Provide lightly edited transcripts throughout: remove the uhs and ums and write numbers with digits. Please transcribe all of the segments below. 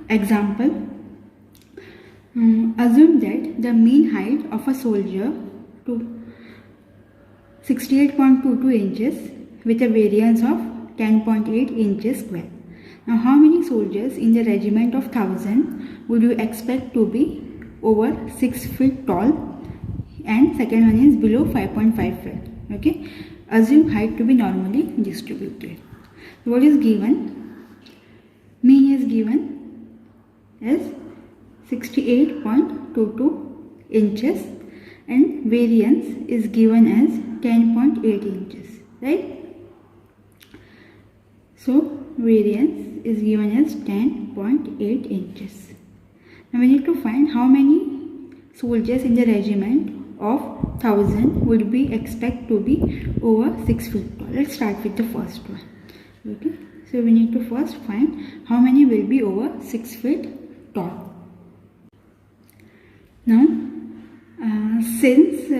Example, assume that the mean height of a soldier to 68.22 inches with a variance of 10.8 inches square. Now, how many soldiers in the regiment of 1000 would you expect to be over 6 feet tall? And second one is below 5.5 feet. Okay, assume height to be normally distributed. What is given? Mean is given as 68.22 inches and variance is given as 10.8 inches, right? So variance is given as 10.8 inches. Now we need to find how many soldiers in the regiment of 1000 would be expect to be over 6 feet tall. Let's start with the first one. Okay, so we need to first find how many will be over 6 feet tall. Now since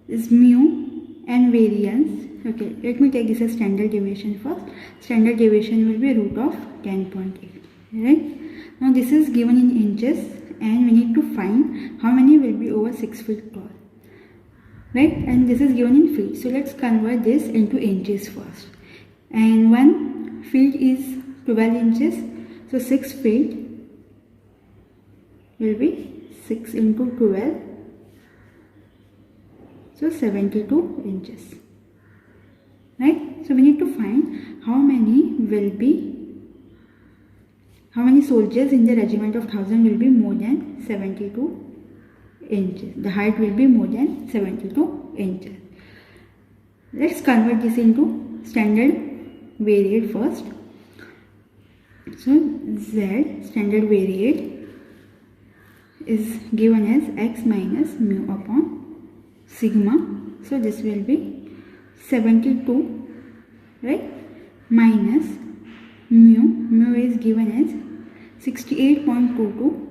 is mu and variance, okay, let me take this as standard deviation first. Standard deviation will be root of 10.8, right? Now this is given in inches and we need to find how many will be over 6 feet tall, right? And this is given in feet, so let's convert this into inches first. And 1 feet is 12 inches, so 6 feet will be 6 into 12, so 72 inches, right? So we need to find how many soldiers in the regiment of 1000 will be more than 72 inches. The height will be more than 72 inches. Let's convert this into standard variate first. So Z standard variate is given as x minus mu upon sigma. So this will be 72, right? Minus mu is given as 68.22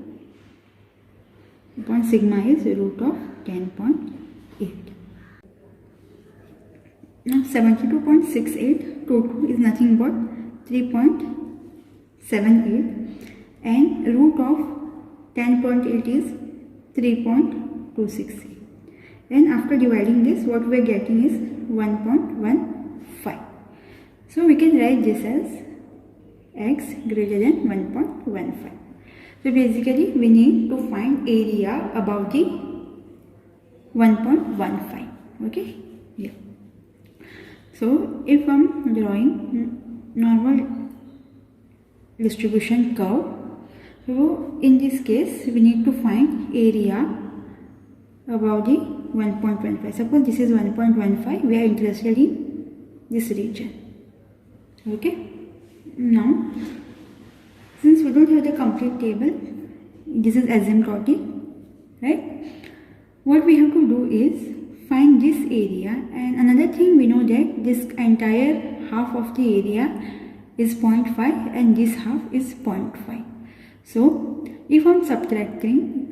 upon sigma is root of 10.8. Now 72.6822 is nothing but 3.78 and root of 10.8 is 3.268. And after dividing this, what we are getting is 1.15. So we can write this as x greater than 1.15. So basically we need to find area above the 1.15. Okay, yeah. So if I'm drawing normal distribution curve, so in this case we need to find area above the 1.15. Suppose this is 1.15, we are interested in this region. Okay, now since we don't have the complete table, this is asymptotic, right? What we have to do is find this area, and another thing we know that this entire half of the area is 0.5 and this half is 0.5. So if I'm subtracting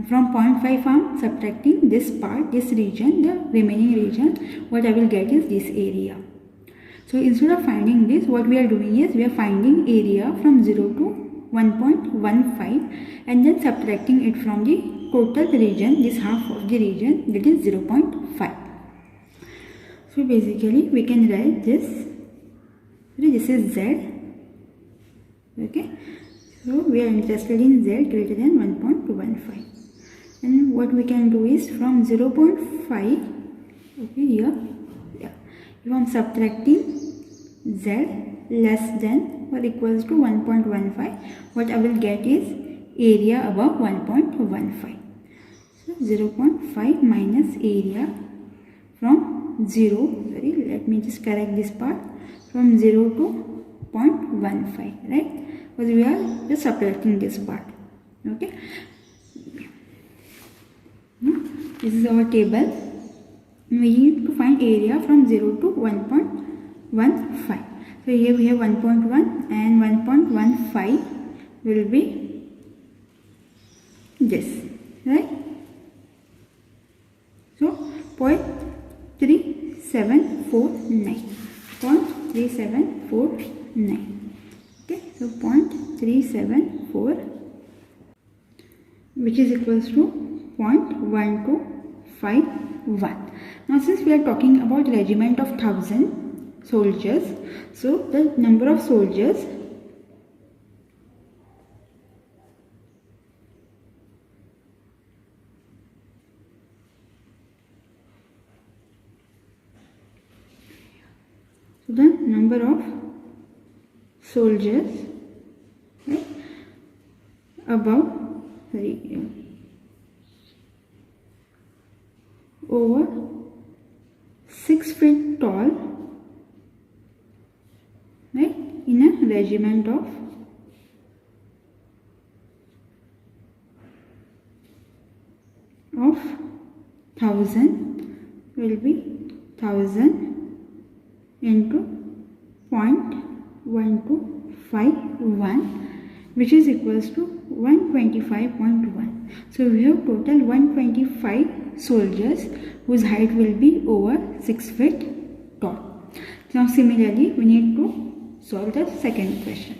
from 0.5, I'm subtracting this part, this region, the remaining region, what I will get is this area. So instead of finding this, what we are doing is we are finding area from 0 to 1.15 and then subtracting it from the total region, this half of the region, that is 0.5. So basically we can write this, this is Z, okay. So we are interested in Z greater than 1.15. And what we can do is from 0.5, okay, here, yeah, if I am subtracting Z less than or equals to 1.15, what I will get is area above 1.15. So 0.5 minus area from 0, let me just correct this part, from 0 to 0.15, right? Because we are just subtracting this part, okay. Now, this is our table. We need to find area from 0 to 1.15. So here we have 1.1 and 1.15 will be this, right? So 0.3749. Okay, so 0.374, which is equals to 0.1251. Now since we are talking about regiment of 1000 soldiers, so the number of soldiers right, above over 6 feet tall, right, in a regiment of 1000 will be 1000 into 0.1251, which is equals to 125.1. So we have total 125 soldiers whose height will be over 6 feet tall. Now similarly, we need to solve the second question.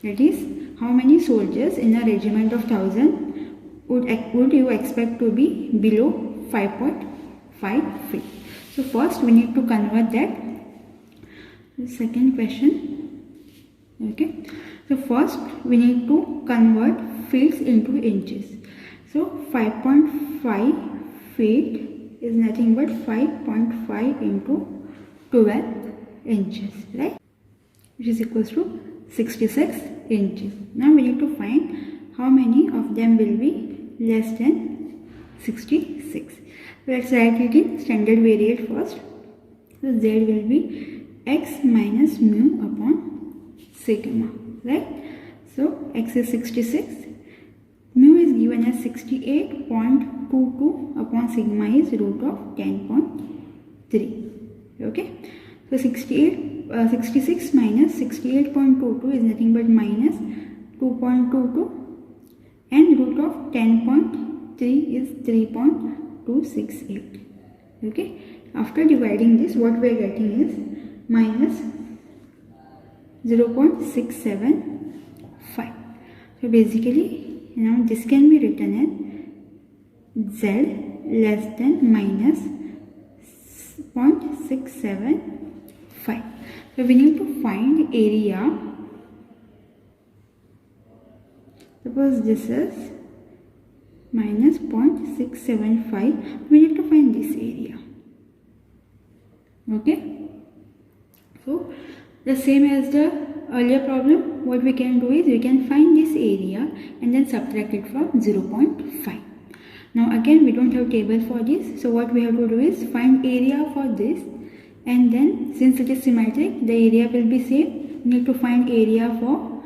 That is, how many soldiers in a regiment of 1000 would you expect to be below 5.5 feet? So first we need to convert that. The second question. Okay. So first we need to convert feet into inches. So 5.5 feet is nothing but 5.5 into 12 inches, right? Which is equals to 66 inches. Now we need to find how many of them will be less than 66. Let's write it in standard variate first. So Z will be x minus mu upon sigma, right? So x is 66, mu is given as 68.22 upon sigma is root of 10.3. Okay, so 66 minus 68.22 is nothing but minus 2.22, and root of 10.3 is 3.268. Okay, after dividing this, what we are getting is minus 0.675. So basically, now this can be written as Z less than minus 0.675. So we need to find area. Suppose this is minus 0.675. We need to find this area. Okay. So the same as the earlier problem, what we can do is we can find this area and then subtract it from 0.5. Now again we don't have table for this, so what we have to do is find area for this, and then since it is symmetric, the area will be same. We need to find area for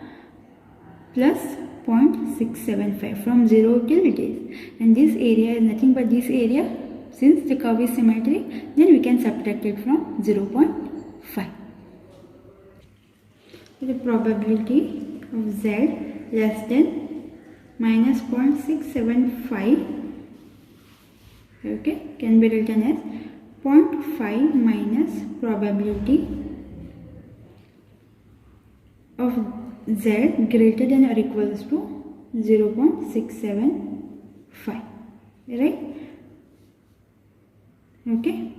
plus 0.675 from 0 till this, and this area is nothing but this area. Since the curve is symmetric, then we can subtract it from 0.5. The probability of Z less than minus 0.675, okay, can be written as 0.5 minus probability of Z greater than or equals to 0.675, right? Okay.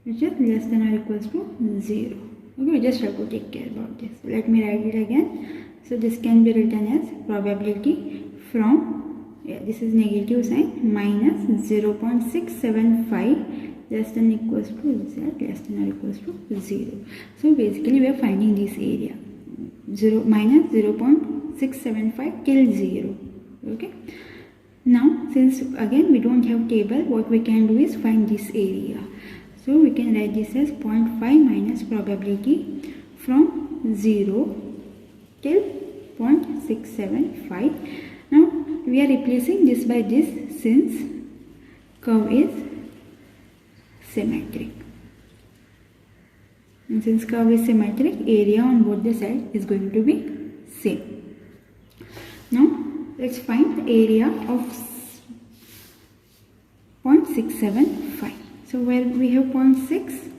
Which is less than or equals to 0. Okay, we just have to take care about this. Let me write it again. So this can be written as probability from, this is negative sign, minus 0.675 less than or equals to Z less than or equals to 0. So basically we are finding this area, minus 0.675 till 0. Okay. Now since again we don't have table, what we can do is find this area. So we can write this as 0.5 minus probability from 0 till 0.675. Now we are replacing this by this since curve is symmetric. And since curve is symmetric, area on both the sides is going to be same. Now let's find the area of 0.675. So So where we have 0.6,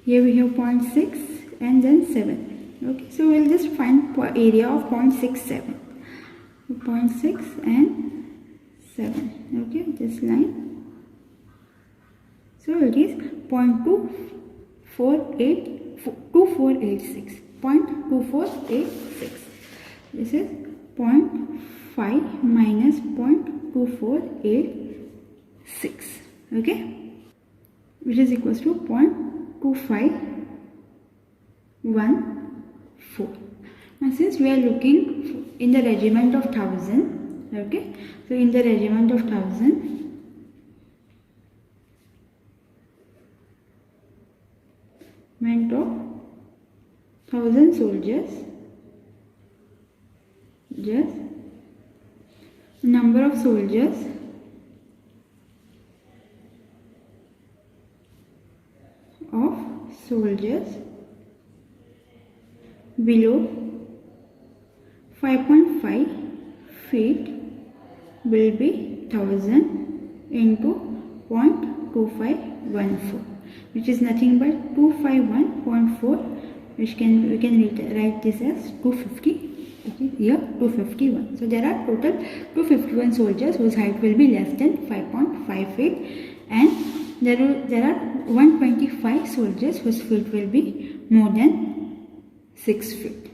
here we have 0.6 and then 7. Okay, so we'll just find area of 0.67. 0.6 and 7. Okay, this line. So it is 0.2486. 0.2486. This is 0.5 minus 0.2486. Okay, which is equals to 0.2514. Now since we are looking in the regiment of 1000, okay, so in the regiment of 1000, meant of 1000 soldiers, just number of soldiers below 5.5 feet will be 1000 into 0.2514, which is nothing but 251.4, which we can write this as 250. Okay, here 251. So there are total 251 soldiers whose height will be less than 5.5 feet, and there are 125 soldiers whose feet will be more than 6 feet.